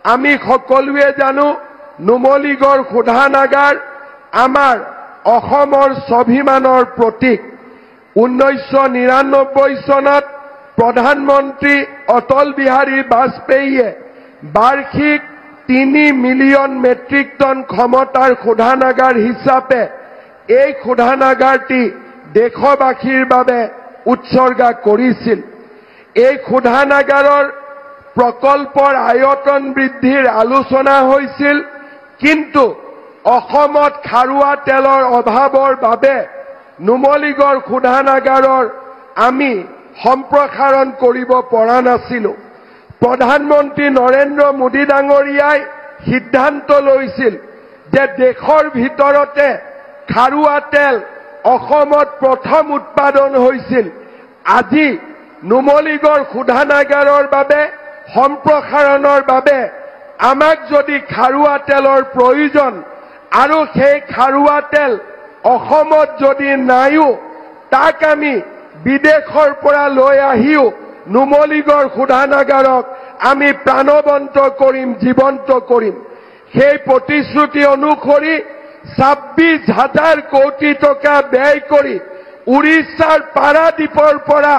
আমি সকলোৱে জানো নুমলীগড় শোধানাগাৰ আমাৰ অসমৰ স্বাভিমানৰ প্ৰতীক। 1999 চনত প্ৰধানমন্ত্ৰী অটল বিহাৰী বাজপেয়ীয়ে বাৰ্ষিক 3 মিলিয়ন মেট্ৰিক টন ক্ষমতাৰ শোধানাগাৰ হিচাপে এই শোধানাগাৰটি দেশবাসীৰ বাবে উৎসৰ্গা কৰিছিল। এই শোধানাগাৰৰ প্ৰকল্পৰ আয়তন বৃদ্ধিৰ আলোচনা হৈছিল, কিন্তু অসমত খাৰুৱা তেলৰ অভাৱৰ বাবে নুমলীগড় শোধানাগাৰৰ আমি সম্প্ৰসাৰণ কৰিব পৰা নাছিলো। প্ৰধানমন্ত্ৰী নৰেন্দ্ৰ মোদী ডাঙৰীয়াই সিদ্ধান্ত লৈছিল যে দেশৰ ভিতৰতে খাৰুৱা তেল অসমত প্ৰথম উৎপাদন হৈছিল। আজি নুমলীগড় শোধানাগাৰৰ বাবে সম্প্ৰসাৰণৰ বাবে আমাক যদি খাৰুৱা তেলৰ প্ৰয়োজন আৰু সেই খাৰুৱা তেল অসমত যদি নাইও তাক আমি বিদেশৰ পৰা লৈ আহিও নুমলীগড় শোধানাগাৰক আমি প্ৰাণবন্ত কৰিম, জীৱন্ত কৰিম। সেই প্ৰতিশ্ৰুতি অনুসৰি 26,000 কোটি টকা ব্যয় কৰি উৰিষ্যাৰ পাৰাদীপৰ পৰা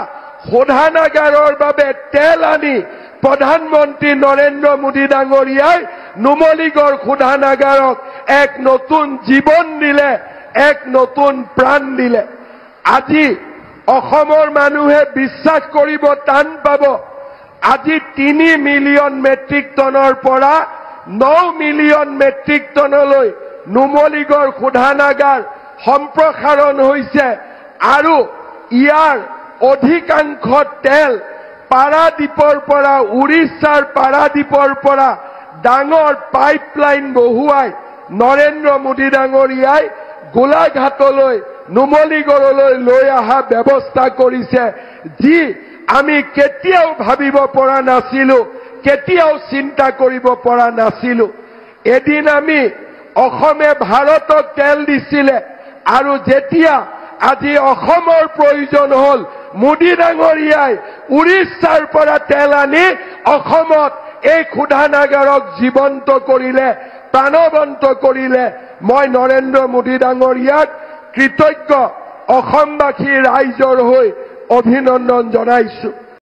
শোধানাগাৰৰ বাবে তেল আনি প্ৰধানমন্ত্ৰী নৰেন্দ্ৰ মোদী ডাঙৰীয়াই নুমলীগড় শোধানাগাৰক এক নতুন জীৱন দিলে, এক নতুন প্ৰাণ দিলে। আজি অসমৰ মানুহে বিশ্বাস কৰিব টান পাব, আজি 3 মিলিয়ন মেট্ৰিক টনৰ পৰা 9 মিলিয়ন মেট্ৰিক টনলৈ নুমলীগড় শোধানাগাৰ সম্প্ৰসাৰণ হৈছে আৰু ইয়াৰ অধিকাংশ তেল পাৰাদীপৰ পৰা, উৰিষ্যাৰ পাৰাদীপৰ পৰা ডাঙৰ পাইপলাইন বহুৱাই নৰেন্দ্ৰ মোদী ডাঙৰীয়াই গোলাঘাটলৈ, নুমলীগড়লৈ লৈ অহা ব্যৱস্থা কৰিছে, যি আমি কেতিয়াও ভাবিব পৰা নাছিলো, কেতিয়াও চিন্তা কৰিব পৰা নাছিলো। এদিন আমি অসমে ভাৰতক তেল দিছিলে আৰু যেতিয়া আজি অসমৰ প্ৰয়োজন হল, মোদী ডাঙৰীয়াই উৰিষ্যাৰ পৰা তেল আনি অসমত এই শোধানাগাৰক জীৱন্ত কৰিলে, প্ৰাণবন্ত কৰিলে। মই নৰেন্দ্ৰ মোদী ডাঙৰীয়াক কৃতজ্ঞ অসমবাসী ৰাইজৰ হৈ অভিনন্দন জনাইছো।